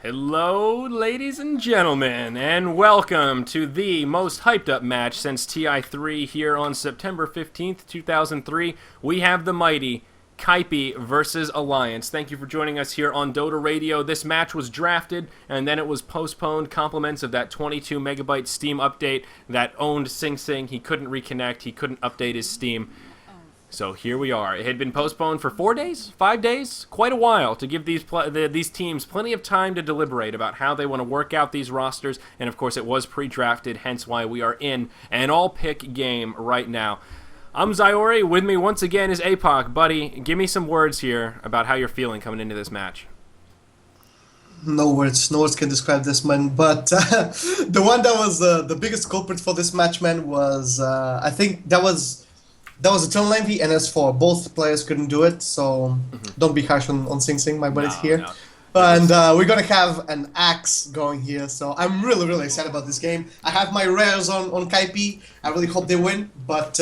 Hello, ladies and gentlemen, and welcome to the most hyped up match since TI3 here on September 15th, 2003. We have the mighty Kaipi versus Alliance. Thank you for joining us here on Dota Radio. This match was drafted and then it was postponed. Compliments of that 22 megabyte Steam update that owned Sing Sing. He couldn't reconnect, he couldn't update his Steam. So here we are. It had been postponed for 4 days, 5 days, quite a while to give these teams plenty of time to deliberate about how they want to work out these rosters. And of course, it was pre-drafted, hence why we are in an all-pick game right now. I'm Zyori. With me once again is APOC. Buddy, give me some words here about how you're feeling coming into this match. No words can describe this, man. But the one that was the biggest culprit for this match, man, was I think that was Eternal Envy and S4. Both players couldn't do it, so don't be harsh on Sing Sing, my buddies here. No. And we're gonna have an axe going here, so I'm really excited about this game. I have my rares on Kaipi. I really hope they win, but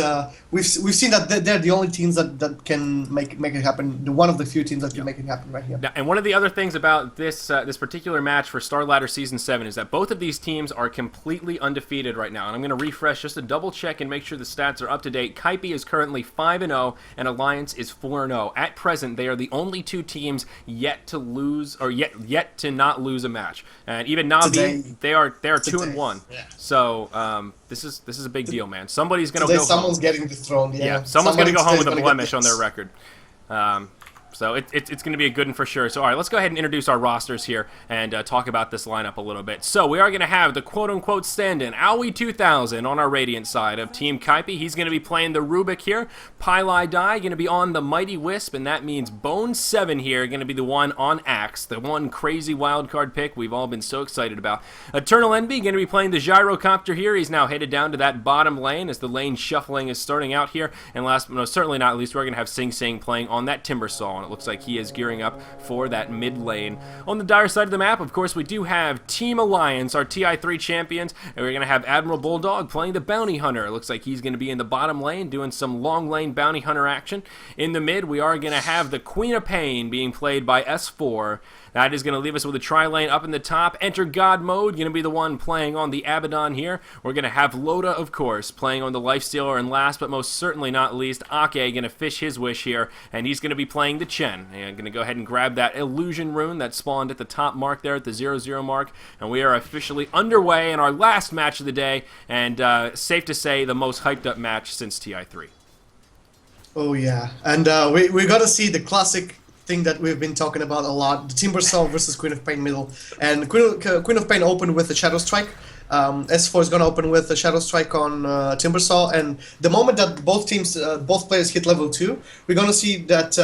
we've seen that they're the only teams that can make it happen. One of the few teams that can make it happen right here. And one of the other things about this this particular match for Starladder Season 7 is that both of these teams are completely undefeated right now. And I'm going to refresh just to double check and make sure the stats are up to date. Kaipi is currently 5-0 and Alliance is 4-0. At present, they are the only two teams yet to lose or yet to not lose a match. And even Navi, they are 2-1. Yeah. So this is a big deal, man. Somebody's gonna go. Someone's getting dethroned. Yeah, someone's gonna go home with a blemish on their record. So it's going to be a good one for sure. So, all right, let's go ahead and introduce our rosters here and talk about this lineup a little bit. So, we are going to have the quote-unquote stand-in, Owie 2000 on our Radiant side of Team Kaipi. He's going to be playing the Rubik here. Pylai Dai going to be on the Mighty Wisp, and that means Bone 7 here going to be the one on Axe, the one crazy wildcard pick we've all been so excited about. Eternal Envy going to be playing the Gyrocopter here. He's now headed down to that bottom lane as the lane shuffling is starting out here. And last but certainly not least, we're going to have Sing Sing playing on that Timbersaw. And it looks like he is gearing up for that mid lane. On the dire side of the map, of course, we do have Team Alliance, our TI3 champions, and we're going to have Admiral Bulldog playing the Bounty Hunter. It looks like he's going to be in the bottom lane doing some long lane Bounty Hunter action. In the mid, we are going to have the Queen of Pain being played by S4. That is going to leave us with a tri-lane up in the top. Enter God mode, going to be the one playing on the Abaddon here. We're going to have Loda, of course, playing on the Lifestealer. And last but most certainly not least, Ake going to fish his wish here. And he's going to be playing the Chen. And going to go ahead and grab that Illusion rune that spawned at the top mark there at the 0-0 mark. And we are officially underway in our last match of the day. And safe to say, the most hyped up match since TI3. Oh, yeah. And we got to see the classic thing that we've been talking about a lot, the Timbersaw versus Queen of Pain middle. And Queen of Pain opened with a Shadow Strike. S4 is going to open with a Shadow Strike on Timbersaw, and the moment that both players hit level 2, we're going to see that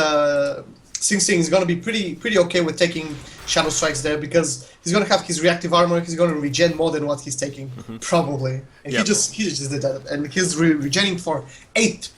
Sing Sing is going to be pretty okay with taking Shadow Strikes there, because he's going to have his reactive armor, he's going to regen more than what he's taking, probably. And he just did that, and he's regening for 8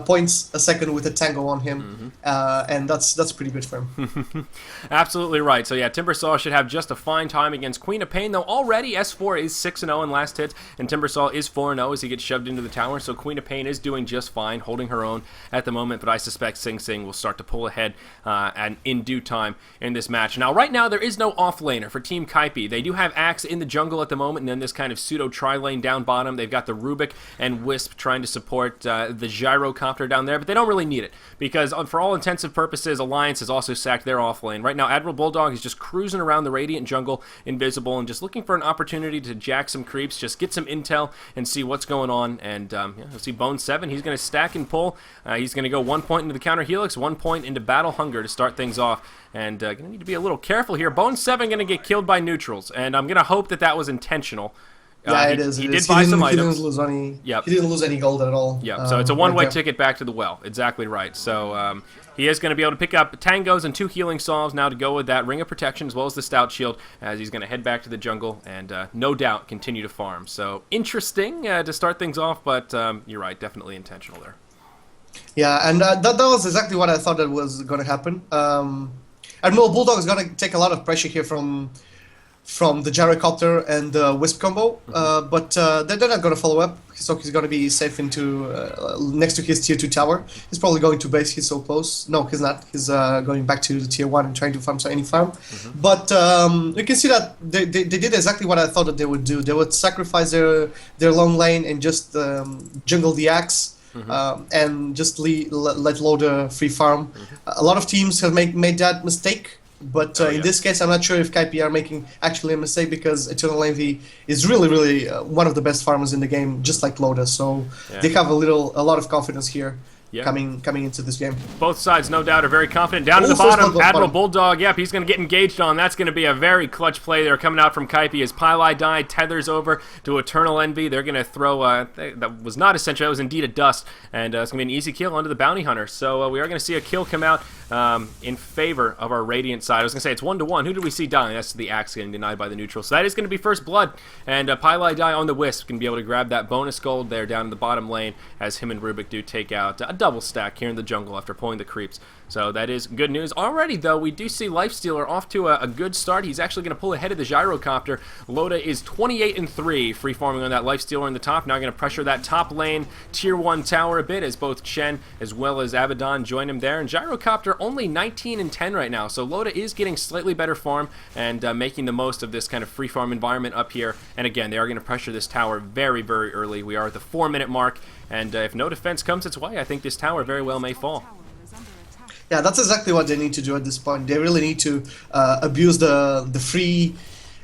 points a second with a tango on him, and that's pretty good for him. Absolutely right. So yeah, Timbersaw should have just a fine time against Queen of Pain, though already S4 is 6-0 in last hits, and Timbersaw is 4-0 as he gets shoved into the tower, so Queen of Pain is doing just fine, holding her own at the moment, but I suspect Sing Sing will start to pull ahead and in due time in this match. Now, right now, there is no offlaner for Team Kaipi. They do have Axe in the jungle at the moment, and then this kind of pseudo tri-lane down bottom. They've got the Rubik and Wisp trying to support the Gyrocopter down there, but they don't really need it, because for all intensive purposes, Alliance has also sacked their offlane. Right now, Admiral Bulldog is just cruising around the Radiant jungle, invisible, and just looking for an opportunity to jack some creeps, just get some intel and see what's going on. And we'll see Bone 7. He's going to stack and pull. He's going to go 1 point into the counter helix, 1 point into Battle Hunger to start things off. And going to need to be a little careful here. Bone 7 going to get killed by neutrals, and I'm going to hope that that was intentional. Yeah, it is. He did buy some items. He didn't lose any gold at all. Yeah, so it's a one-way ticket back to the well. Exactly right. So he is going to be able to pick up tangos and 2 healing salves now to go with that Ring of Protection as well as the Stout Shield, as he's going to head back to the jungle and no doubt continue to farm. So interesting to start things off, but you're right, definitely intentional there. Yeah, and that was exactly what I thought that was going to happen. Admiral Bulldog is going to take a lot of pressure here from from the gyrocopter and the wisp combo, but they're not going to follow up, so he's going to be safe into next to his tier 2 tower. He's probably going to base, he's so close. No, he's not. He's going back to the tier 1 and trying to farm any farm. But you can see that they did exactly what I thought that they would do. They would sacrifice their long lane and just jungle the axe. And just let Loda free farm. A lot of teams have made that mistake, but in this case, I'm not sure if Kaipi are making actually a mistake, because Eternal Envy is really one of the best farmers in the game, just like Loda. So they have a lot of confidence here. Coming into this game. Both sides, no doubt, are very confident. Down to the bottom, Admiral Bulldog, yep, he's going to get engaged on. That's going to be a very clutch play there coming out from Kaipi as Pylai Die tethers over to Eternal Envy. They're going to throw, that was not essential, that was indeed a dust, and it's going to be an easy kill onto the Bounty Hunter. So we are going to see a kill come out in favor of our Radiant side. I was going to say it's 1-1. Who did we see dying? That's the Axe getting denied by the neutral. So that is going to be first blood, and Pylai Die on the Wisp can be able to grab that bonus gold there down in the bottom lane as him and Rubik do take out a double stack here in the jungle after pulling the creeps. So that is good news. Already, though, we do see Lifestealer off to a good start. He's actually going to pull ahead of the Gyrocopter. Loda is 28-3, free farming on that Lifestealer in the top. Now going to pressure that top lane tier 1 tower a bit as both Chen as well as Abaddon join him there. And Gyrocopter only 19-10 right now. So Loda is getting slightly better farm and making the most of this kind of free farm environment up here. And again, they are going to pressure this tower very, very early. We are at the 4-minute mark. And if no defense comes its way, I think this tower very well may fall. Yeah, that's exactly what they need to do at this point. They really need to abuse the free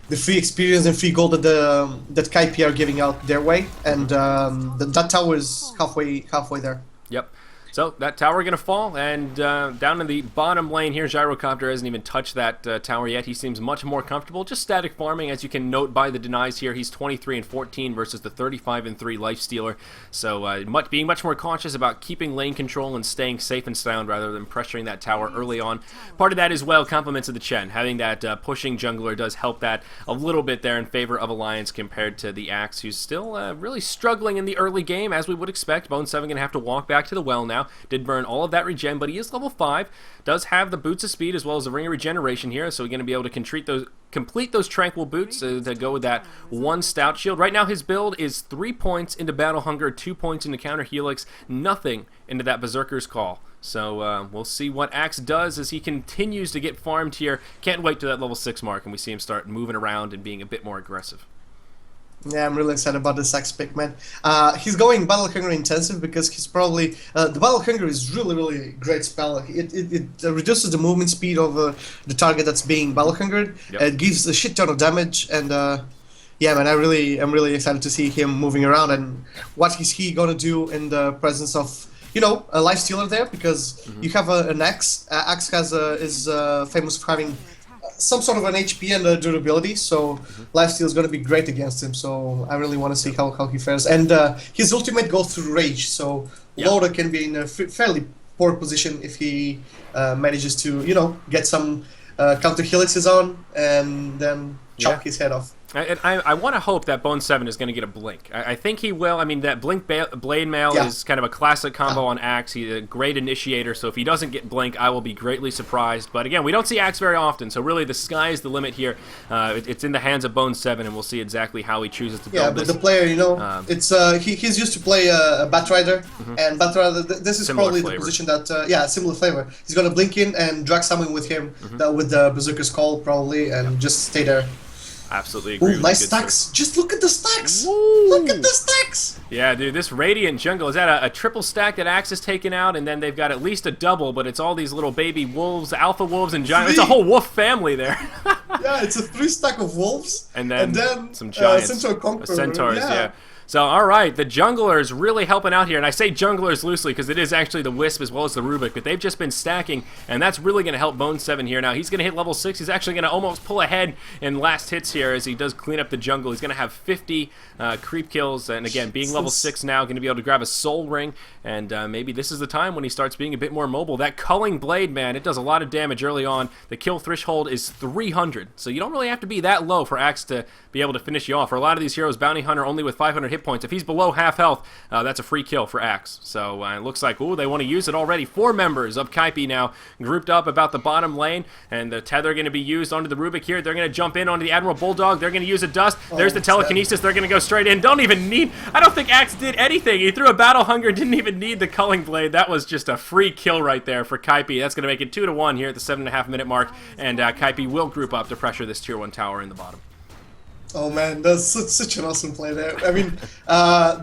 experience and free gold that Kaipi are giving out their way, and that tower is halfway there. Yep. So that tower going to fall, and down in the bottom lane here, Gyrocopter hasn't even touched that tower yet. He seems much more comfortable, just static farming, as you can note by the denies here. He's 23-14 versus the 35-3 Lifestealer, so being much more cautious about keeping lane control and staying safe and sound rather than pressuring that tower early on. Part of that as well compliments of the Chen. Having that pushing jungler does help that a little bit there in favor of Alliance compared to the Axe, who's still really struggling in the early game, as we would expect. Bone 7 going to have to walk back to the well now. Did burn all of that regen, but he is level 5. Does have the Boots of Speed as well as the Ring of Regeneration here, so we're going to be able to complete those Tranquil Boots to go with that 1 Stout Shield. Right now his build is 3 points into Battle Hunger, 2 points into Counter Helix, nothing into that Berserker's Call. So we'll see what Axe does as he continues to get farmed here. Can't wait to that level 6 mark and we see him start moving around and being a bit more aggressive. Yeah, I'm really excited about this Axe pick, man. He's going Battle Hunger intensive because he's probably... the Battle Hunger is really great spell. It reduces the movement speed of the target that's being Battle Hungered. Yep. It gives a shit ton of damage, and yeah, man, I'm really excited to see him moving around and what is he gonna do in the presence of, you know, a Lifestealer there, because you have an Axe. Axe is famous for having some sort of an HP and durability, so Lifesteal is going to be great against him, so I really want to see how he fares. And his ultimate goes through Rage, so Loda can be in a fairly poor position if he manages to, you know, get some counter helixes on and then chop his head off. I want to hope that Bone 7 is going to get a Blink. I think he will. I mean, that Blink Blade Mail is kind of a classic combo on Axe. He's a great initiator, so if he doesn't get Blink, I will be greatly surprised. But again, we don't see Axe very often, so really the sky is the limit here. It's in the hands of Bone 7, and we'll see exactly how he chooses to build this. But the player, you know, it's he's used to play a Batrider, and Batrider, this is probably the position that, similar flavor. He's going to Blink in and drag someone with him, with the Berserker's Call probably, and just stay there. Absolutely agree. Ooh, nice stacks. Just look at the stacks. Woo. Look at the stacks. Yeah, dude, this Radiant jungle, is that a triple stack that Axe has taken out, and then they've got at least a double, but it's all these little baby wolves, alpha wolves, and giants. It's a whole wolf family there. Yeah, it's a 3 stack of wolves. And then some giants. Centaurs, yeah. So, alright, the junglers really helping out here, and I say junglers loosely because it is actually the Wisp as well as the Rubik, but they've just been stacking, and that's really going to help Bone 7 here. Now, he's going to hit level 6, he's actually going to almost pull ahead in last hits here as he does clean up the jungle. He's going to have 50 creep kills, and again, being level 6 now, going to be able to grab a Soul Ring, and maybe this is the time when he starts being a bit more mobile. That Culling Blade, man, it does a lot of damage early on. The kill threshold is 300, so you don't really have to be that low for Axe to be able to finish you off. For a lot of these heroes, Bounty Hunter only with 500 hit hit points. If he's below half health, that's a free kill for Axe. So it looks like, ooh, they want to use it already. 4 members of Kaipi now grouped up about the bottom lane, and the tether going to be used onto the Rubik here. They're going to jump in onto the Admiral Bulldog. They're going to use a dust. There's the telekinesis. They're going to go straight in. Don't even need, I don't think Axe did anything. He threw a Battle Hunger, didn't even need the Culling Blade. That was just a free kill right there for Kaipi. That's going to make it 2-1 here at the 7.5 minute mark, and Kaipi will group up to pressure this tier 1 tower in the bottom. Oh man, that's such an awesome play there. I mean,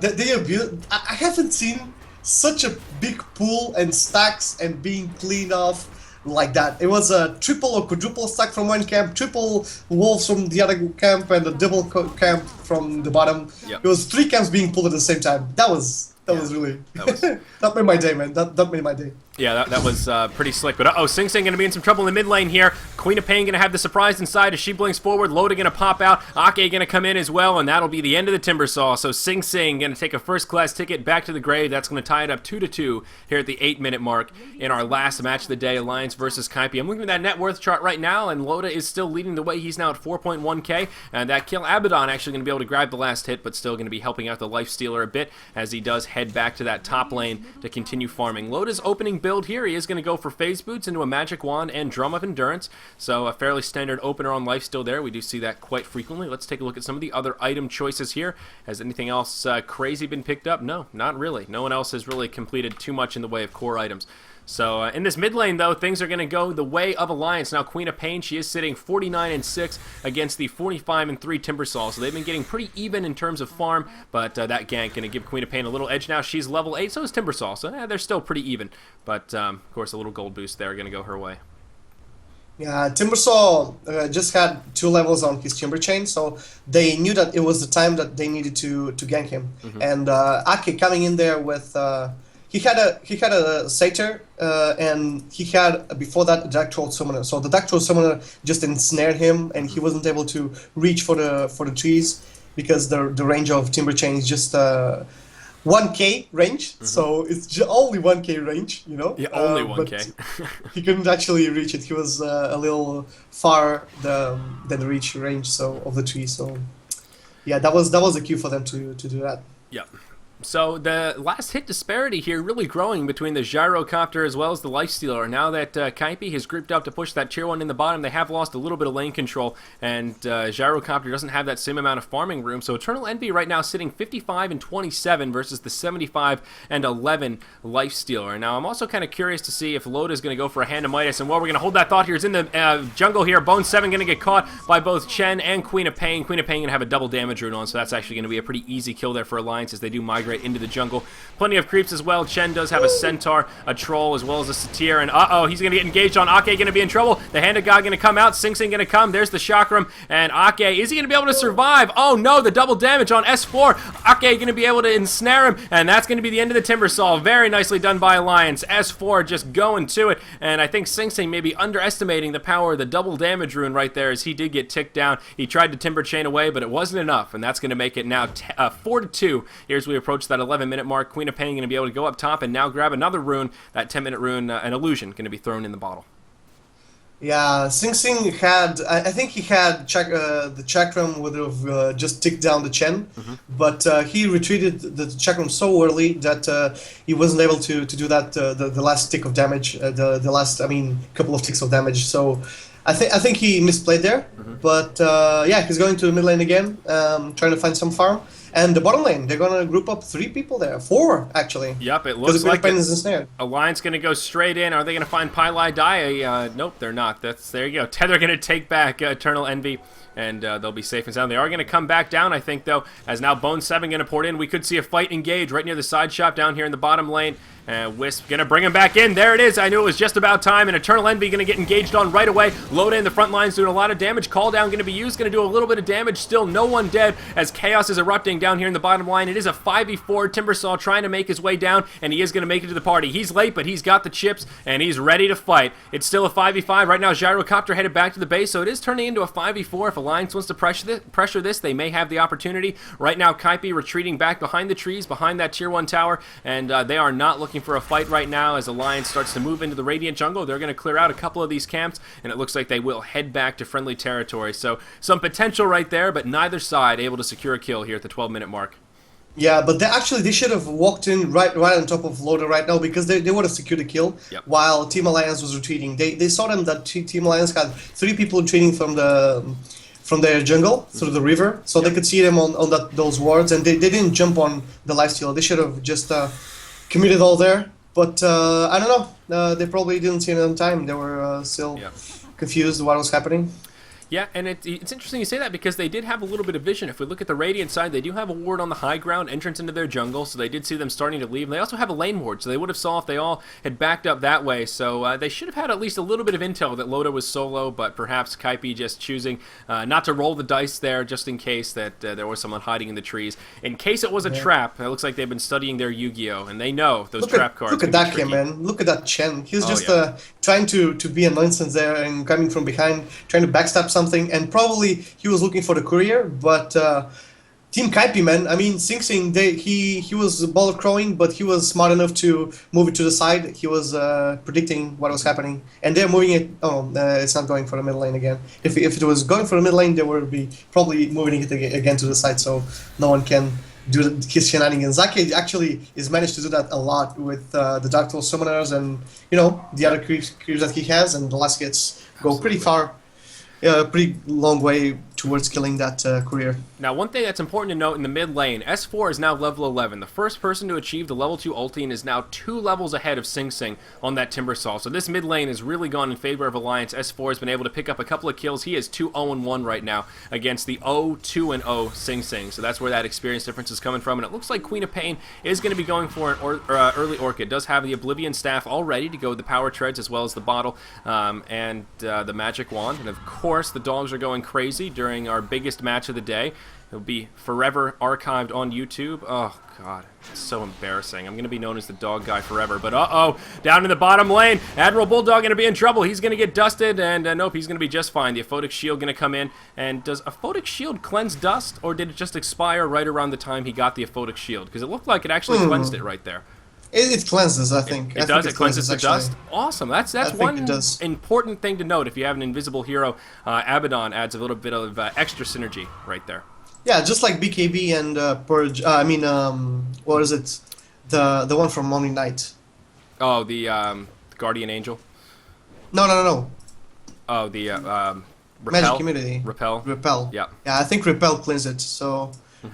they abuse. I haven't seen such a big pool and stacks and being cleaned off like that. It was a triple or quadruple stack from one camp, triple wolves from the other camp, and a double camp from the bottom. Yep. It was 3 camps being pulled at the same time. That was really that made my day, man. That made my day. Yeah, that was pretty slick. But uh-oh, Sing Sing going to be in some trouble in the mid lane here. Queen of Pain going to have the surprise inside as she blinks forward. Loda going to pop out. Ake going to come in as well, and that'll be the end of the Timbersaw. So Sing Sing going to take a first-class ticket back to the grave. That's going to tie it up 2-2 here at the 8-minute mark in our last match of the day, Alliance versus Kaipi. I'm looking at that net worth chart right now, and Loda is still leading the way. He's now at 4.1k, and that kill Abaddon actually going to be able to grab the last hit, but still going to be helping out the Lifestealer a bit as he does head back to that top lane to continue farming. Loda's opening build here, he is going to go for Phase Boots into a Magic Wand and Drum of Endurance, so a fairly standard opener on Lifesteal there. We do see that quite frequently. Let's take a look at some of the other item choices here. Has anything else crazy been picked up? No, not really. No one else has really completed too much in the way of core items. So in this mid lane, though, things are going to go the way of Alliance. Now, Queen of Pain, she is sitting 49-6 against the 45-3 Timbersaw. So they've been getting pretty even in terms of farm, but that gank going to give Queen of Pain a little edge now. She's level 8, so is Timbersaw. So they're still pretty even. But, of course, a little gold boost there going to go her way. Yeah, Timbersaw just had 2 levels on his Timber Chain, so they knew that it was the time that they needed to gank him. And Ake coming in there with... He had a Satyr, and he had before that a Dark Troll Summoner. So the Dark Troll Summoner just ensnared him, and he wasn't able to reach for the trees because the range of Timber Chain is just 1k range. So it's only 1k range, you know. Yeah, only 1k. He couldn't actually reach it. He was a little far than the reach range of the tree. So yeah, that was the cue for them to do that. Yep. So the last hit disparity here really growing between the Gyrocopter as well as the Lifestealer. Now that Kaipi has grouped up to push that tier 1 in the bottom, they have lost a little bit of lane control, and Gyrocopter doesn't have that same amount of farming room. So Eternal Envy right now sitting 55-27 versus the 75-11 Lifestealer. Now I'm also kind of curious to see if Loda is going to go for a Hand of Midas, and while we're going to hold that thought here, it's in the jungle here. Bone 7 going to get caught by both Chen and Queen of Pain. Queen of Pain going to have a double damage rune on, so that's actually going to be a pretty easy kill there for Alliance as they do migrate into the jungle. Plenty of creeps as well. Chen does have a Centaur, a Troll, as well as a Satyr, and uh-oh, he's going to get engaged on Ake, going to be in trouble. The Hand of God going to come out. Sing Sing going to come. There's the Chakram, and Ake, is he going to be able to survive? Oh no, the double damage on S4. Ake going to be able to ensnare him, and that's going to be the end of the Timbersaw. Very nicely done by Alliance. S4 just going to it, and I think Sing Sing may be underestimating the power of the double damage rune right there as he did get ticked down. He tried to Timber Chain away, but it wasn't enough, and that's going to make it now 4-2 here as we approach that 11-minute mark. Queen of Pain going to be able to go up top and now grab another rune, that 10-minute rune, an illusion, going to be thrown in the bottle. Yeah, Sing Sing had, I think he had the Chakram would have just ticked down the Chen, but he retreated the Chakram so early that he wasn't able to do that, the last tick of damage, the last, couple of ticks of damage, so I think he misplayed there, but yeah, he's going to the mid lane again, trying to find some farm. And the bottom lane, they're going to group up 3 people there. 4, actually. Yep, it looks like Alliance going to go straight in. Are they going to find Pylai Dai? Nope, they're not. There you go. Tether going to take back Eternal Envy, and they'll be safe and sound. They are going to come back down, I think, though, as now Bone 7 going to port in. We could see a fight engage right near the side shop down here in the bottom lane. Wisp going to bring him back in. There it is. I knew it was just about time. And Eternal Envy going to get engaged on right away. Loda in the front lines doing a lot of damage. Call down going to be used. Going to do a little bit of damage. Still no one dead as Chaos is erupting down here in the bottom line. It is a 5v4. Timbersaw trying to make his way down, and he is going to make it to the party. He's late, but he's got the chips, and he's ready to fight. It's still a 5v5. Right now, Gyrocopter headed back to the base, so it is turning into a 5v4. If Alliance wants to pressure this, they may have the opportunity. Right now, Kaipi retreating back behind the trees, behind that tier 1 tower, and they are not looking for a fight right now as Alliance starts to move into the Radiant jungle. They're going to clear out a couple of these camps, and it looks like they will head back to friendly territory. So some potential right there, but neither side able to secure a kill here at the 12-minute mark. Yeah, but they should have walked in right on top of Loader right now because they would have secured the kill Yep. while Team Alliance was retreating. They saw them that Team Alliance had 3 people retreating from their jungle through the river, so they could see them on those wards, and they didn't jump on the lifesteal. They should have just committed all there. But I don't know. They probably didn't see it on time. They were still confused what was happening. Yeah, and it's interesting you say that because they did have a little bit of vision. If we look at the Radiant side, they do have a ward on the high ground, entrance into their jungle, so they did see them starting to leave. And they also have a lane ward, so they would have saw if they all had backed up that way. So they should have had at least a little bit of intel that Loda was solo, but perhaps Kaipi just choosing not to roll the dice there just in case that there was someone hiding in the trees. In case it was a trap, it looks like they've been studying their Yu-Gi-Oh! And they know those trap cards. Look at that kid, man. Look at that Chen. He's just trying to be a nonsense there and coming from behind, trying to backstab something, and probably he was looking for the courier, but Team Kaipi, man, I mean, Sing Sing, he was ball crowing, but he was smart enough to move it to the side. He was predicting what was happening, and they're moving it. Oh, it's not going for the mid lane again. If it was going for the mid lane, they would be probably moving it again to the side, so no one can do his shenanigans. Zaki actually is managed to do that a lot with the Dark Tool Summoners and, you know, the other creeps that he has, and the last gets go pretty far. Yeah, a pretty long way towards killing that courier. Now, one thing that's important to note in the mid lane, S4 is now level 11. The first person to achieve the level 2 ulti and is now 2 levels ahead of Sing Sing on that Timbersaw. So this mid lane has really gone in favor of Alliance. S4 has been able to pick up a couple of kills. He is 2-0-1 right now against the 0-2-0 Sing Sing. So that's where that experience difference is coming from. And it looks like Queen of Pain is going to be going for an early Orchid. Does have the Oblivion Staff all ready to go with the Power Treads as well as the bottle and the Magic Wand. And of course, the dogs are going crazy during our biggest match of the day. It'll be forever archived on YouTube. Oh, God. It's so embarrassing. I'm going to be known as the dog guy forever. But, uh-oh. Down in the bottom lane. Admiral Bulldog going to be in trouble. He's going to get dusted. And, nope, he's going to be just fine. The Aphotic Shield going to come in. And does Aphotic Shield cleanse dust? Or did it just expire right around the time he got the Aphotic Shield? Because it looked like it actually cleansed it right there. It cleanses, I think. It does. It cleanses the dust. Awesome. That's one important thing to note. If you have an invisible hero, Abaddon adds a little bit of extra synergy right there. Yeah, just like BKB and Purge. What is it? The one from Morning Night. Oh, the Guardian Angel. No. Oh, the Repel. Magic Immunity. Repel. Yeah. Yeah, I think Repel cleans it. So.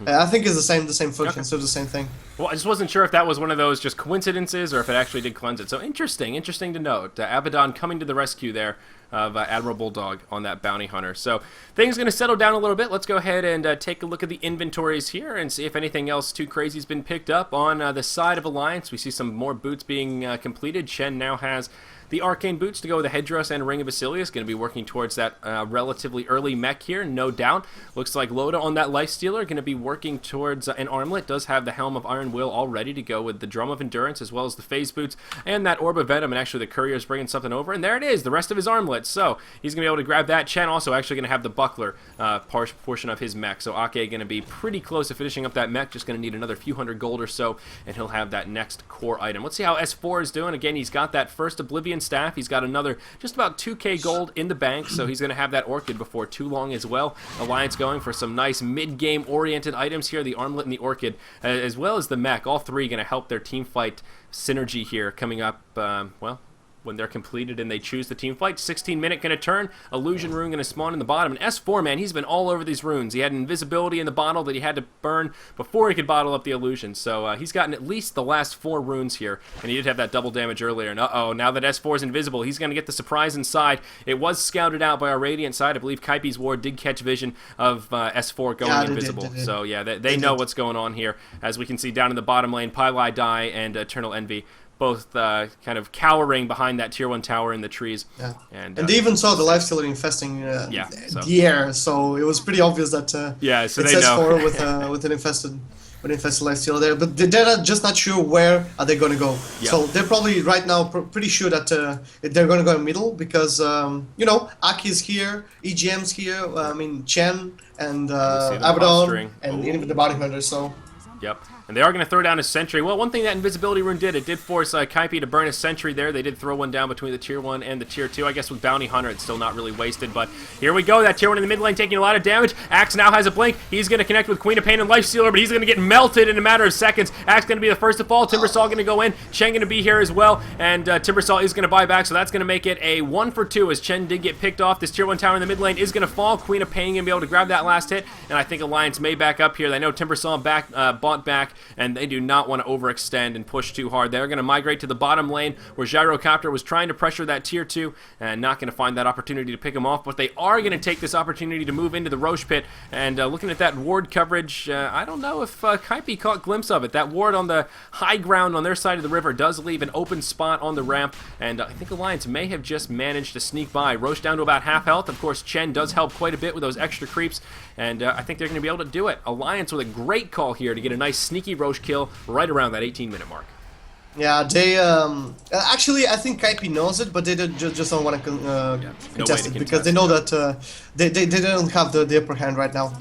I think it's the same function, so the same thing. Well, I just wasn't sure if that was one of those just coincidences or if it actually did cleanse it. So interesting to note. Abaddon coming to the rescue there of Admiral Bulldog on that bounty hunter. So things going to settle down a little bit. Let's go ahead and take a look at the inventories here and see if anything else too crazy has been picked up on the side of Alliance. We see some more boots being completed. Shen now has the Arcane Boots to go with the Headdress and Ring of Basilius. Going to be working towards that relatively early mech here, no doubt. Looks like Loda on that Lifestealer going to be working towards an Armlet. Does have the Helm of Iron Will all ready to go with the Drum of Endurance as well as the Phase Boots and that Orb of Venom. And actually the Courier's bringing something over. And there it is, the rest of his Armlet. So he's going to be able to grab that. Chen also actually going to have the Buckler portion of his mech. So Ake going to be pretty close to finishing up that mech. Just going to need another few hundred gold or so. And he'll have that next core item. Let's see how S4 is doing. Again, he's got that first Oblivion Staff. He's got another just about 2k gold in the bank, so he's going to have that Orchid before too long as well. Alliance going for some nice mid-game oriented items here, the Armlet and the Orchid, as well as the mech. All three going to help their team fight synergy here coming up, well, when they're completed and they choose the team fight. 16-minute going to turn. Illusion rune going to spawn in the bottom. And S4, man, he's been all over these runes. He had invisibility in the bottle that he had to burn before he could bottle up the illusion. So he's gotten at least the last 4 runes here. And he did have that double damage earlier. And uh-oh, now that S4 is invisible, he's going to get the surprise inside. It was scouted out by our Radiant side. I believe Kaipi's ward did catch vision of S4 going invisible. They did. So yeah, they know what's going on here. As we can see down in the bottom lane, Pylai Die and Eternal Envy both kind of cowering behind that tier 1 tower in the trees. Yeah. And they even saw the Lifestealer infesting the air, so it was pretty obvious that so they know. with an infested Lifestealer there. But they're just not sure where are they going to go. Yep. So they're probably right now pretty sure that they're going to go in middle because, you know, Aki's here, EGM's here, Chen and Abaddon and even the Bounty Hunter, so... Yep. And they are going to throw down a sentry. Well, one thing that Invisibility Rune did, it did force Kaipi to burn a sentry there. They did throw one down between the Tier 1 and the Tier 2. I guess with Bounty Hunter, it's still not really wasted. But here we go. That Tier 1 in the mid lane taking a lot of damage. Axe now has a blink. He's going to connect with Queen of Pain and Lifestealer, but he's going to get melted in a matter of seconds. Axe going to be the first to fall. Timbersaw going to go in. Chen going to be here as well. And Timbersaw is going to buy back, so that's going to make it a 1 for 2 as Chen did get picked off. This Tier 1 tower in the mid lane is going to fall. Queen of Pain going to be able to grab that last hit. And I think Alliance may back up here. They know Timbersaw bought back, and they do not want to overextend and push too hard. They're going to migrate to the bottom lane where Gyrocopter was trying to pressure that Tier 2 and not going to find that opportunity to pick him off, but they are going to take this opportunity to move into the Roche Pit. And looking at that ward coverage, I don't know if Kaipi caught a glimpse of it. That ward on the high ground on their side of the river does leave an open spot on the ramp, and I think Alliance may have just managed to sneak by. Roche down to about half health. Of course, Chen does help quite a bit with those extra creeps, and I think they're going to be able to do it. Alliance with a great call here to get a nice sneaky Roche kill right around that 18-minute mark. Yeah, they actually I think Kaipi knows it, but they just don't want to contest it because they know that they don't have the upper hand right now.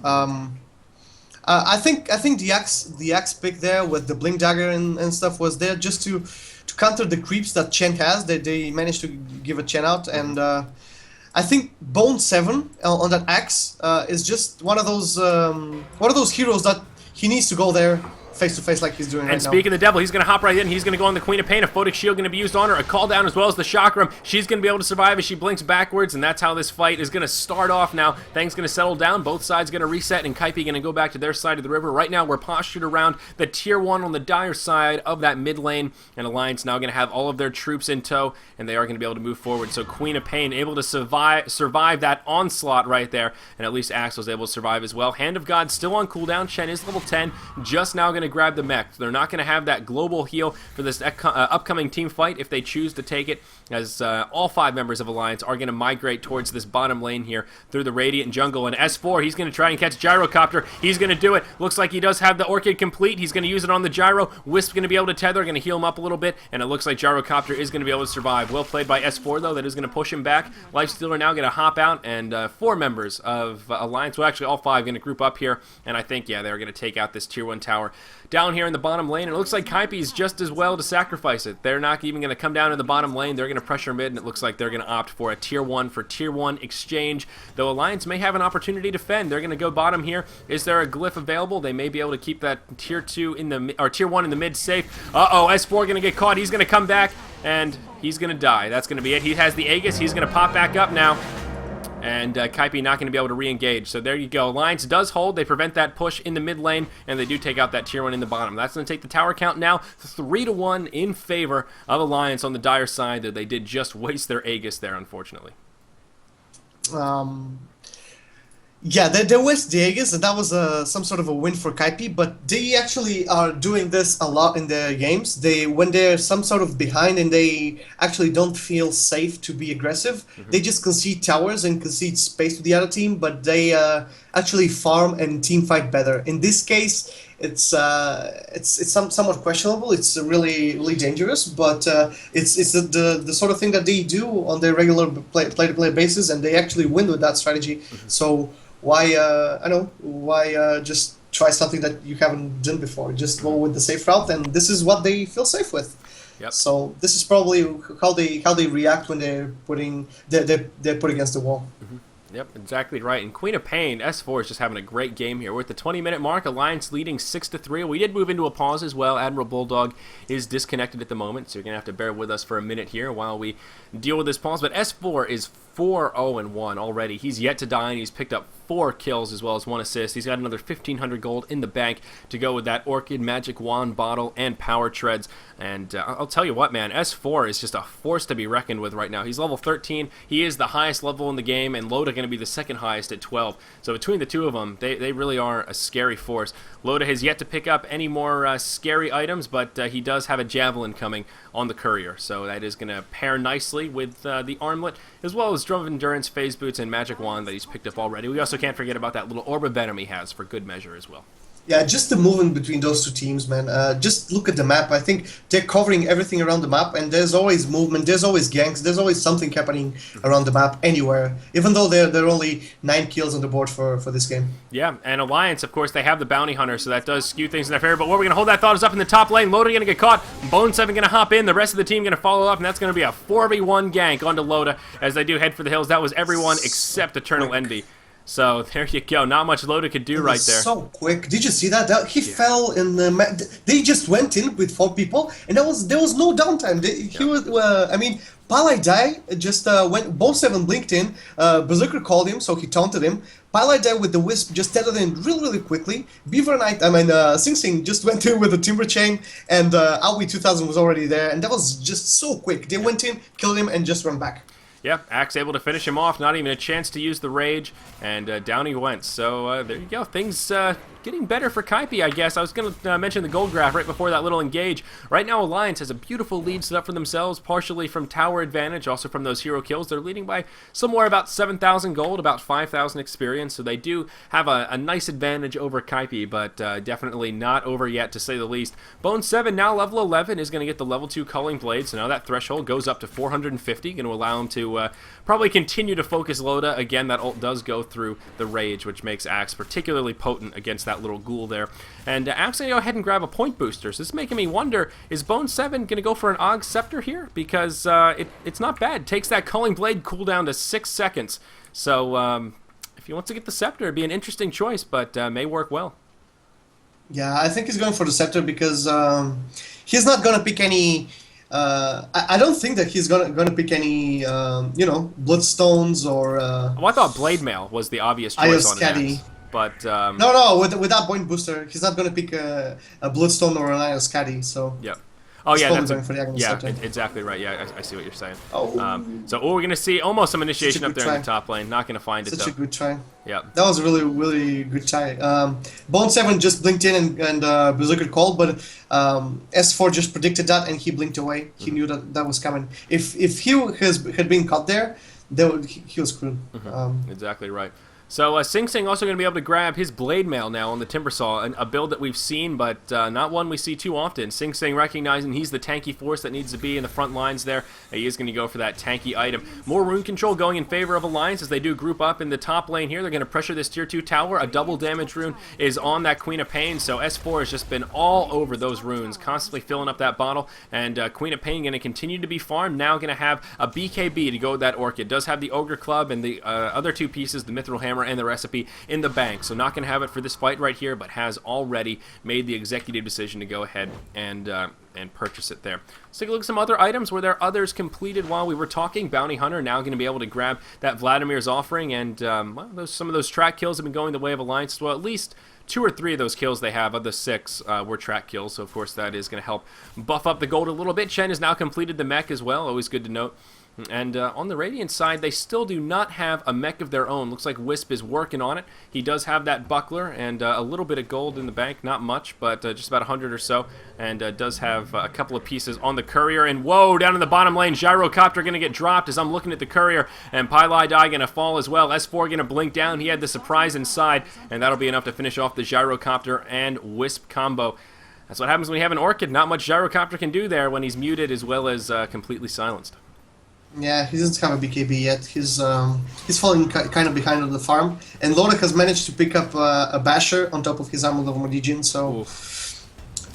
I think the axe pick there with the blink dagger and stuff was there just to counter the creeps that Chen has. They managed to give a Chen out, and I think Bone 7 on that axe is just one of those heroes that he needs to go there face to face like he's doing right now. And speaking of the devil, he's going to hop right in. He's going to go on the Queen of Pain. A Photic Shield going to be used on her. A call down as well as the Chakram. She's going to be able to survive as she blinks backwards, and that's how this fight is going to start off now. Things going to settle down. Both sides going to reset, and Kaipi going to go back to their side of the river. Right now, we're postured around the Tier 1 on the dire side of that mid lane, and Alliance now going to have all of their troops in tow, and they are going to be able to move forward. So Queen of Pain able to survive that onslaught right there, and at least Axe was able to survive as well. Hand of God still on cooldown. Chen is level 10, just now going to grab the mech. They're not going to have that global heal for this upcoming team fight if they choose to take it, as all 5 members of Alliance are going to migrate towards this bottom lane here through the Radiant Jungle. And S4, he's going to try and catch Gyrocopter. He's going to do it. Looks like he does have the Orchid complete. He's going to use it on the Gyro. Wisp's going to be able to tether, going to heal him up a little bit, and it looks like Gyrocopter is going to be able to survive. Well played by S4, though. That is going to push him back. Lifestealer now going to hop out, and 4 members of Alliance, well, actually all 5, going to group up here, and I think, yeah, they're going to take out this Tier 1 tower down here in the bottom lane, and it looks like Kaipi is just as well to sacrifice it. They're not even going to come down to the bottom lane. They're going to pressure mid, and it looks like they're going to opt for a Tier 1 for Tier 1 exchange, though Alliance may have an opportunity to defend. They're going to go bottom here. Is there a glyph available? They may be able to keep that Tier 2 in the, or Tier 1 in the mid safe. Uh-oh, S4 going to get caught. He's going to come back, and he's going to die. That's going to be it. He has the Aegis. He's going to pop back up now. And Kaipi not going to be able to re-engage. So there you go. Alliance does hold. They prevent that push in the mid lane, and they do take out that Tier 1 in the bottom. That's going to take the tower count now 3-1 in favor of Alliance on the dire side. That they did just waste their Aegis there, unfortunately. Yeah, they wasted the Aegis, and that was some sort of a win for Kaipi, but they actually are doing this a lot in their games. When they're some sort of behind and they actually don't feel safe to be aggressive, they just concede towers and concede space to the other team, but they actually farm and team fight better. In this case, it's somewhat questionable. It's really dangerous, but it's the sort of thing that they do on their regular play-to-play basis, and they actually win with that strategy. So why just try something that you haven't done before? Just go with the safe route, and this is what they feel safe with. Yep. So this is probably how they react when they're put against the wall. Yep, exactly right. And Queen of Pain, S4 is just having a great game here. We're at the 20-minute mark. Alliance leading 6-3. We did move into a pause as well. Admiral Bulldog is disconnected at the moment, so you're going to have to bear with us for a minute here while we deal with this pause. But S4 is 4-0-1 already. He's yet to die, and he's picked up 4 kills as well as 1 assist. He's got another 1,500 gold in the bank to go with that Orchid, Magic Wand, Bottle, and Power Treads. And I'll tell you what, man, S4 is just a force to be reckoned with right now. He's level 13. He is the highest level in the game, and Loda going to be the second highest at 12. So between the two of them, they really are a scary force. Loda has yet to pick up any more scary items, but he does have a Javelin coming on the Courier. So that is going to pair nicely with the Armlet, as well as Drum of Endurance, Phase Boots, and Magic Wand that he's picked up already. We also can't forget about that little Orb of Venom he has for good measure as well. Yeah, just the movement between those two teams, man. Just look at the map. I think they're covering everything around the map, and there's always movement. There's always ganks. There's always something happening around the map anywhere. Even though there are only 9 kills on the board for this game. Yeah, and Alliance, of course, they have the Bounty Hunter, so that does skew things in their favor. But where we're going to hold that thought is up in the top lane. Loda going to get caught. Bone 7 going to hop in. The rest of the team going to follow up, and that's going to be a 4v1 gank onto Loda as they do head for the hills. That was everyone except Eternal Envy. So there you go. Not much Loda could do right there. So quick. Did you see that? He fell in the. They just went in with 4 people, and there was no downtime. He was. I mean, Palai Dai just went. Bone 7 blinked in. Berserker called him, so he taunted him. Palai Dai with the Wisp just tethered in really quickly. Beaver Knight, Sing Sing just went in with the Timber Chain, and Aoi 2000 was already there, and that was just so quick. They went in, killed him, and just ran back. Yep, Axe able to finish him off, not even a chance to use the Rage, and down he went. So there you go, things getting better for Kaipi, I guess. I was going to mention the gold graph right before that little engage. Right now, Alliance has a beautiful lead set up for themselves, partially from tower advantage, also from those hero kills. They're leading by somewhere about 7,000 gold, about 5,000 experience, so they do have a nice advantage over Kaipi, but definitely not over yet, to say the least. Bone 7, now level 11, is going to get the level 2 Culling Blade, so now that threshold goes up to 450, going to allow him to probably continue to focus Loda. Again, that ult does go through the Rage, which makes Axe particularly potent against that little ghoul there. And Axe going to go ahead and grab a point booster. So this is making me wonder, is Bone 7 going to go for an Og Scepter here? Because it's not bad. Takes that Culling Blade cooldown to 6 seconds. So if he wants to get the Scepter, it'd be an interesting choice, but may work well. Yeah, I think he's going for the Scepter because he's not going to pick any... I don't think that he's gonna pick any, Bloodstones or... Well, I thought Blade Mail was the obvious choice on Axe. But no, with that point booster, he's not gonna pick a Bloodstone or an Ios Caddy. So yeah. Oh yeah, that's exactly right. Yeah, I see what you're saying. Oh. So we're gonna see almost some initiation up there in the top lane. Not gonna find it though. Such a good try. Yeah. That was a really good try. Bone 7 just blinked in and Berserker called, but S4 just predicted that and he blinked away. He knew that was coming. If he had been caught there, he was screwed. Exactly right. So Sing Sing also going to be able to grab his Blade Mail now on the Timbersaw, a build that we've seen, but not one we see too often. Sing Sing recognizing he's the tanky force that needs to be in the front lines there. He is going to go for that tanky item. More rune control going in favor of Alliance as they do group up in the top lane here. They're going to pressure this tier 2 tower. A double damage rune is on that Queen of Pain, so S4 has just been all over those runes, constantly filling up that bottle, and Queen of Pain going to continue to be farmed. Now going to have a BKB to go with that Orchid. Does have the Ogre Club and the other 2 pieces, the Mithril Hammer and the recipe, in the bank, so not going to have it for this fight right here, but has already made the executive decision to go ahead and purchase it there. Let's take a look at some other items. Were there others completed while we were talking? Bounty Hunter now going to be able to grab that Vladimir's offering, and some of those track kills have been going the way of Alliance. Well, at least 2 or 3 of those kills they have of the 6 were track kills, so of course that is going to help buff up the gold a little bit. Chen has now completed the mech as well, always good to note. And on the Radiant side, they still do not have a mech of their own. Looks like Wisp is working on it. He does have that buckler and a little bit of gold in the bank. Not much, but just about 100 or so. And does have a couple of pieces on the Courier. And whoa, down in the bottom lane, Gyrocopter going to get dropped as I'm looking at the Courier. And Pylai Dai going to fall as well. S4 going to blink down. He had the surprise inside. And that'll be enough to finish off the Gyrocopter and Wisp combo. That's what happens when you have an Orchid. Not much Gyrocopter can do there when he's muted as well as completely silenced. Yeah, he doesn't have a BKB yet. He's falling kind of behind on the farm, and Loda has managed to pick up a Basher on top of his Amulet of Mordigin, so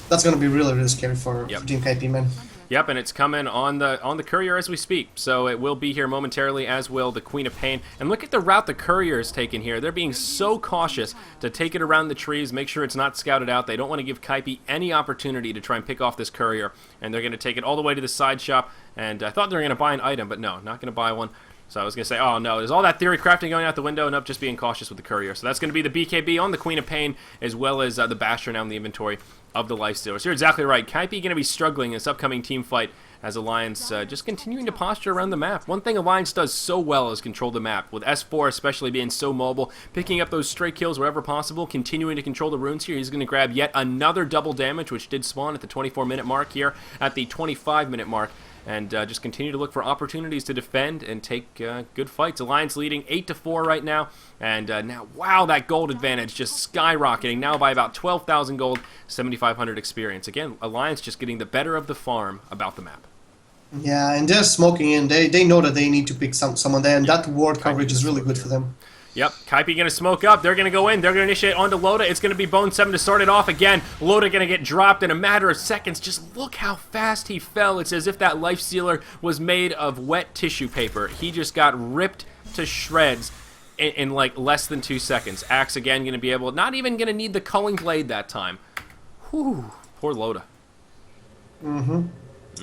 that's going to be really scary for Team Kaipi, man. Yep, and it's coming on the Courier as we speak, so it will be here momentarily, as will the Queen of Pain. And look at the route the Courier is taking here. They're being so cautious to take it around the trees, make sure it's not scouted out. They don't want to give Kaipi any opportunity to try and pick off this Courier, and they're going to take it all the way to the side shop. And I thought they were going to buy an item, but no, not going to buy one. So I was going to say, oh no, there's all that theory crafting going out the window, and just being cautious with the Courier. So that's going to be the BKB on the Queen of Pain, as well as the Basher now in the inventory of the Lifestealers. You're exactly right. Kaipi going to be struggling in this upcoming team fight as Alliance just continuing to posture around the map. One thing Alliance does so well is control the map, with S4 especially being so mobile, picking up those stray kills wherever possible, continuing to control the runes here. He's going to grab yet another double damage, which did spawn at the 24-minute mark here, at the 25-minute mark. and just continue to look for opportunities to defend and take good fights. Alliance leading 8-4 right now, and now, wow, that gold advantage just skyrocketing, now by about 12,000 gold, 7,500 experience. Again, Alliance just getting the better of the farm about the map. Yeah, and they're smoking in. They know that they need to pick someone there, and that ward coverage is really good for them. Yep, Kaipi going to smoke up. They're going to go in. They're going to initiate onto Loda. It's going to be Bone 7 to start it off again. Loda going to get dropped in a matter of seconds. Just look how fast he fell. It's as if that life stealer was made of wet tissue paper. He just got ripped to shreds in like less than 2 seconds. Axe again going to be able, not even going to need the culling blade that time. Whew, poor Loda.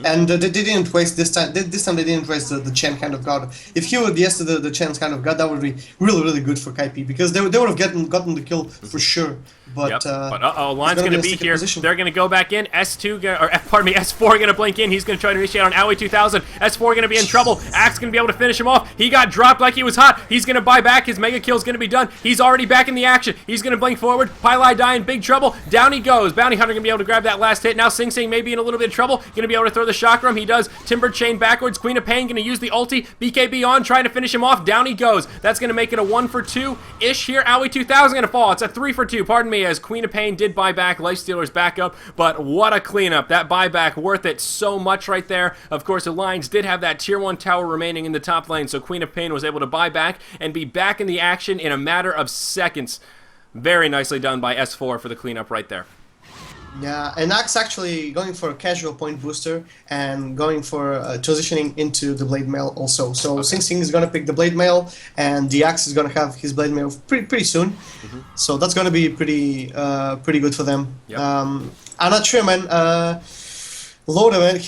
And they didn't waste this time. This time they didn't waste the Chen kind of god. If he would yes to the Chen's kind of god, that would be really, really good for Kaipi, because they would have gotten the kill for sure. But Alliance going to be here. Position. They're going to go back in. S4 going to blink in. He's going to try to initiate on Aoi 2000. S4 going to be in trouble. Axe going to be able to finish him off. He got dropped like he was hot. He's going to buy back. His mega kill is going to be done. He's already back in the action. He's going to blink forward. Pylai die in big trouble. Down he goes. Bounty Hunter going to be able to grab that last hit. Now Sing Sing may be in a little bit of trouble. Going to be able to throw the chakram. He does. Timber chain backwards. Queen of Pain going to use the ulti. BKB on, trying to finish him off. Down he goes. That's going to make it a 1-for-2-ish here. Aoi 2000 going to fall. It's a 3-for-2. Pardon me, as Queen of Pain did buy back. Lifestealer's back up, but what a cleanup. That buyback worth it so much right there. Of course, Alliance did have that tier 1 tower remaining in the top lane, so Queen of Pain was able to buy back and be back in the action in a matter of seconds. Very nicely done by S4 for the cleanup right there. Yeah, and Axe actually going for a casual point booster and going for transitioning into the Blade Mail also. So Sing Sing is going to pick the Blade Mail, and the Axe is going to have his Blade Mail pretty soon. So that's going to be pretty good for them. Yep. I'm not sure, man. Loda, man, they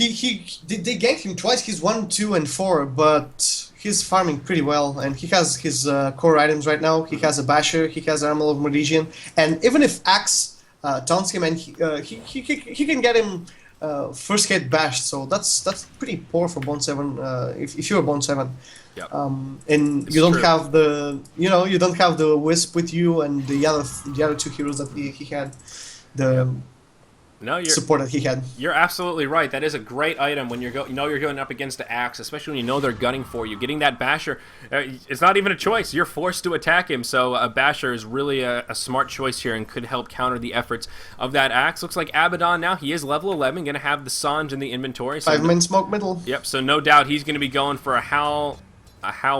ganked him twice. He's 1, 2, and 4, but he's farming pretty well, and he has his core items right now. He has a Basher, he has Armor of Meridian, and even if Axe taunts him, and he can get him first hit bashed, so that's pretty poor for Bone 7 if you're Bone 7. Yep. And you don't have the you don't have the Wisp with you and the other two heroes that he had, the support that he had. You're absolutely right. That is a great item when you're going up against the Axe, especially when you know they're gunning for you. Getting that Basher, it's not even a choice. You're forced to attack him, so a Basher is really a smart choice here and could help counter the efforts of that Axe. Looks like Abaddon now, he is level 11, going to have the Sange in the inventory. So 5-man smoke middle. Yep, so no doubt he's going to be going for a Howl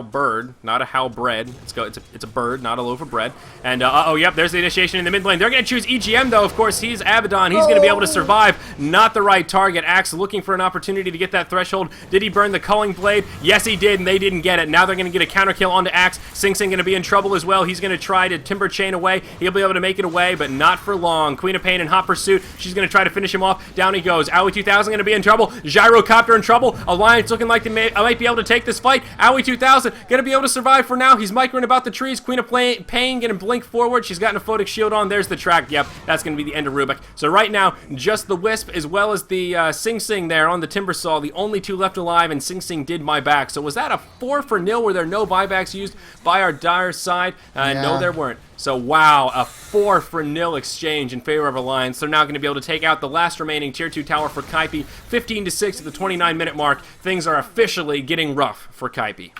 bird, not a Howl bread. It's a bird, not a loaf of bread. And yep, there's the initiation in the mid lane. They're going to choose EGM though. Of course, he's Abaddon. He's going to be able to survive. Not the right target. Axe looking for an opportunity to get that threshold. Did he burn the culling blade? Yes, he did, and they didn't get it. Now they're going to get a counter kill onto Axe. Sing Sing going to be in trouble as well. He's going to try to timber chain away. He'll be able to make it away, but not for long. Queen of Pain in hot pursuit. She's going to try to finish him off. Down he goes. Aoi 2000 going to be in trouble. Gyrocopter in trouble. Alliance looking like they might be able to take this fight. Aoi 2000 going to be able to survive for now. He's microing about the trees. Queen of Pain going to blink forward. She's got an Aphotic Shield on. There's the track. Yep, that's going to be the end of Rubik. So right now, just the Wisp as well as the Sing Sing there on the Timbersaw, the only two left alive, and Sing Sing did buy back. So was that a 4-for-0? Were there no buybacks used by our Dire side? No, there weren't. So wow, a 4-for-0 exchange in favor of Alliance. They're now going to be able to take out the last remaining Tier 2 tower for Kaipi. 15-6 at the 29-minute mark. Things are officially getting rough for Kaipi.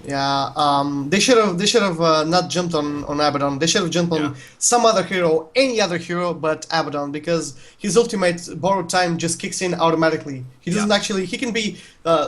Yeah, they should have not jumped on Abaddon. They should have jumped on some other hero, any other hero but Abaddon, because his ultimate borrowed time just kicks in automatically. He doesn't actually. He can be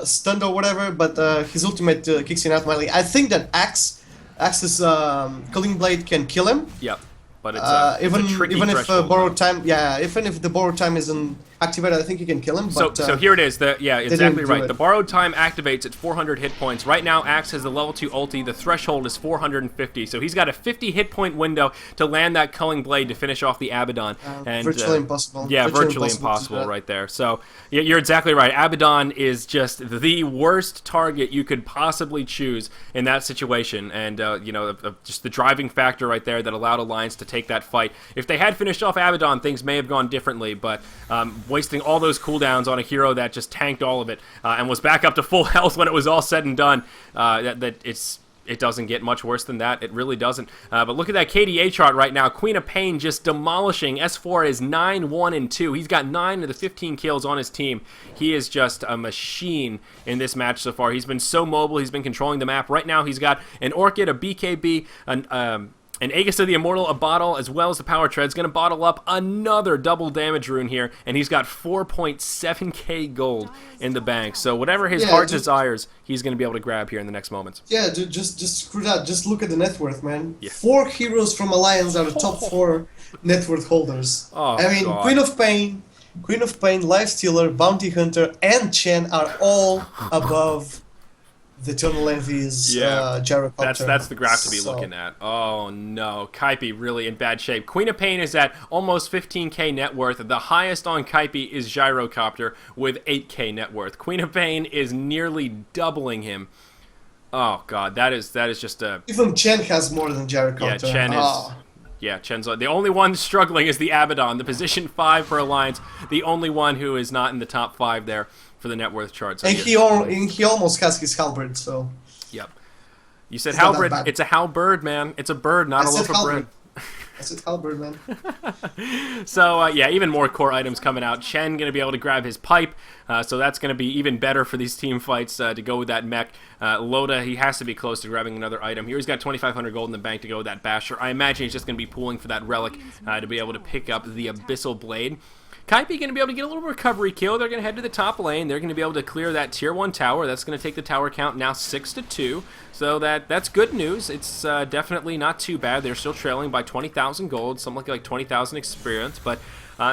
stunned or whatever, but his ultimate kicks in automatically. I think that Axe's Culling Blade can kill him. Yep. But it's even if borrowed time, even if the borrowed time isn't activated, I think you can kill him. But, so here it is. Exactly right. The borrowed time activates at 400 hit points. Right now, Axe has the level 2 ulti. The threshold is 450, so he's got a 50 hit point window to land that Culling Blade to finish off the Abaddon. Virtually impossible. Yeah, virtually impossible right there. So you're exactly right. Abaddon is just the worst target you could possibly choose in that situation, and just the driving factor right there that allowed Alliance to take that fight. If they had finished off Abaddon, things may have gone differently, but wasting all those cooldowns on a hero that just tanked all of it and was back up to full health when it was all said and done, it doesn't get much worse than that. It really doesn't. But look at that KDA chart right now. Queen of Pain just demolishing. S4 is 9-1-2. He's got 9 of the 15 kills on his team. He is just a machine in this match so far. He's been so mobile. He's been controlling the map. Right now he's got an Orchid, a BKB, an Aegis of the Immortal, a bottle, as well as the Power Tread's going to bottle up another double damage rune here, and he's got 4.7k gold in the bank. So whatever his heart desires, he's going to be able to grab here in the next moments. Yeah, dude, just screw that. Just look at the net worth, man. Yeah. 4 heroes from Alliance are the top 4 net worth holders. Oh, I mean, God. Queen of Pain, Lifestealer, Bounty Hunter, and Chen are all above the Eternal Envy's Gyrocopter. That's the graph to be looking at. Oh no, Kaipi really in bad shape. Queen of Pain is at almost 15k net worth. The highest on Kaipi is Gyrocopter with 8k net worth. Queen of Pain is nearly doubling him. Oh god, that is just a... Even Chen has more than Gyrocopter. Yeah, Chen is... Yeah, Chen's the only one struggling is the Abaddon, the position 5 for Alliance, the only one who is not in the top 5 there for the net worth chart. So and he almost has his halberd, so... Yep. You said halberd. It's a halberd, man. It's a bird, not a loaf of bread. I said halberd, man. So, yeah, even more core items coming out. Chen going to be able to grab his pipe, so that's going to be even better for these team fights to go with that mech. Loda, he has to be close to grabbing another item. Here he's got 2,500 gold in the bank to go with that Basher. I imagine he's just going to be pooling for that relic to be able to pick up the Abyssal Blade. Kaipi going to be able to get a little recovery kill. They're going to head to the top lane. They're going to be able to clear that tier 1 tower. That's going to take the tower count now 6-2. So that's good news. It's definitely not too bad. They're still trailing by 20,000 gold, something like 20,000 experience, but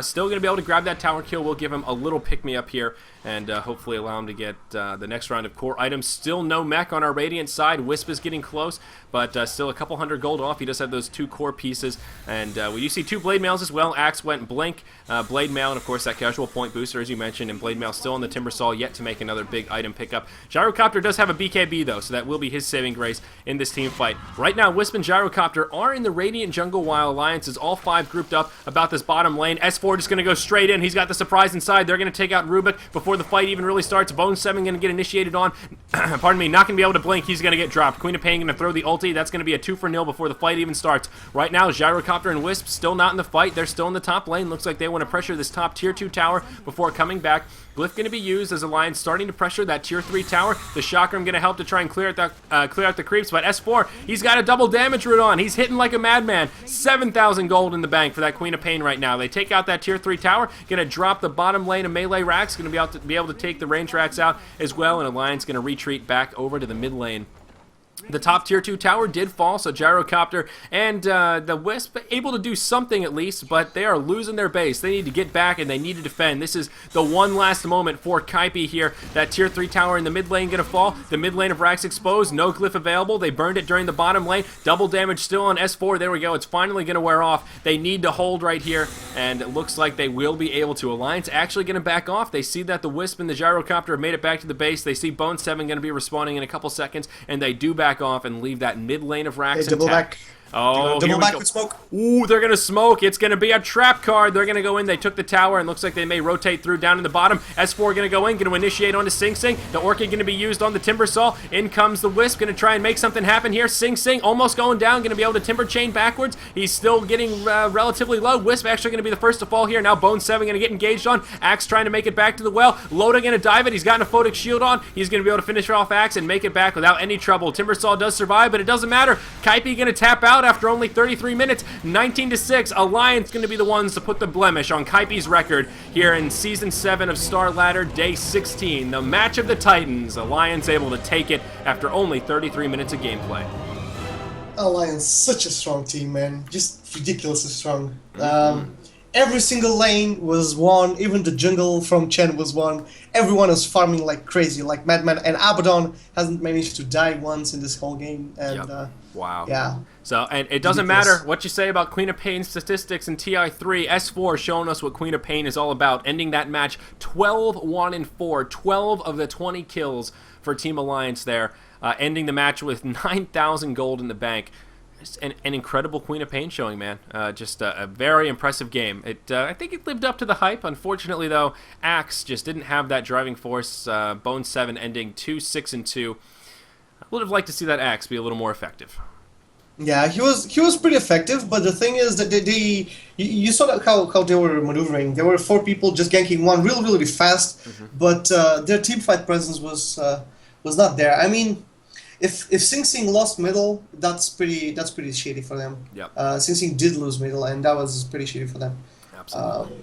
still going to be able to grab that tower kill. We'll give him a little pick-me-up here and hopefully allow him to get the next round of core items. Still no mech on our Radiant side. Wisp is getting close, but still a couple hundred gold off. He does have those 2 core pieces, and we do see 2 Blade Mails as well. Axe went Blink, Blade Mail, and of course that casual point booster as you mentioned, and Blade Mail still on the Timbersaw, yet to make another big item pickup. Gyrocopter does have a BKB though, so that will be his saving grace in this team fight. Right now, Wisp and Gyrocopter are in the Radiant jungle while Alliance is all 5 grouped up about this bottom lane. S4 just going to go straight in. He's got the surprise inside. They're going to take out Rubik before the fight even really starts. Bone 7 going to get initiated on. Pardon me, not going to be able to blink. He's going to get dropped. Queen of Pain going to throw the ulti. That's going to be a 2-for-0 before the fight even starts. Right now, Gyrocopter and Wisp still not in the fight. They're still in the top lane. Looks like they want to pressure this top tier 2 tower before coming back. Glyph going to be used as Alliance starting to pressure that tier 3 tower. The Chakram going to help to try and clear out the creeps, but S4, he's got a double damage root on. He's hitting like a madman. 7,000 gold in the bank for that Queen of Pain right now. They take out that tier 3 tower, going to drop the bottom lane of melee racks, going to be able to take the range racks out as well, and Alliance going to retreat back over to the mid lane. The top tier 2 tower did fall, so Gyrocopter and the Wisp able to do something at least, but they are losing their base. They need to get back and they need to defend. This is the one last moment for Kaipi here. That tier 3 tower in the mid lane going to fall. The mid lane of Rax exposed. No glyph available. They burned it during the bottom lane. Double damage still on S4. There we go. It's finally going to wear off. They need to hold right here, and it looks like they will be able to. Alliance actually going to back off. They see that the Wisp and the Gyrocopter have made it back to the base. They see Bone 7 going to be respawning in a couple seconds, and they do back off and leave that mid lane of Rax double intact. back. Oh, double back with smoke. Ooh, they're going to smoke. It's going to be a trap card. They're going to go in. They took the tower, and looks like they may rotate through down in the bottom. S4 going to go in, going to initiate onto Sing Sing. The Orchid going to be used on the Timbersaw. In comes the Wisp, going to try and make something happen here. Sing Sing almost going down, going to be able to Timber Chain backwards. He's still getting relatively low. Wisp actually going to be the first to fall here. Now Bone 7 going to get engaged on. Axe trying to make it back to the well. Loda going to dive it. He's got a photic shield on. He's going to be able to finish off Axe and make it back without any trouble. Timbersaw does survive, but it doesn't matter. Kaipi going to tap out after only 33 minutes, 19-6. Alliance going to be the ones to put the blemish on Kaipi's record here in Season 7 of Starladder, Day 16. The match of the Titans. Alliance able to take it after only 33 minutes of gameplay. Alliance, such a strong team, man. Just ridiculously strong. Every single lane was won. Even the jungle from Chen was won. Everyone is farming like crazy, like madman. And Abaddon hasn't managed to die once in this whole game. And wow. Yeah. So, and it doesn't matter what you say about Queen of Pain statistics in TI3. S4 showing us what Queen of Pain is all about. Ending that match 12-1-4. 12 of the 20 kills for Team Alliance there. Ending the match with 9,000 gold in the bank. An incredible Queen of Pain showing, man. Just a very impressive game. I think it lived up to the hype. Unfortunately, though, Axe just didn't have that driving force. Bone 7 ending 2-6-2. would have liked to see that axe be a little more effective. Yeah, he was pretty effective, but the thing is that you saw that how they were maneuvering. There were 4 people just ganking one really fast, but their team fight presence was not there. I mean, if Sing Sing lost middle, that's pretty shitty for them. Yep. Sing Sing did lose middle, and that was pretty shitty for them. Absolutely.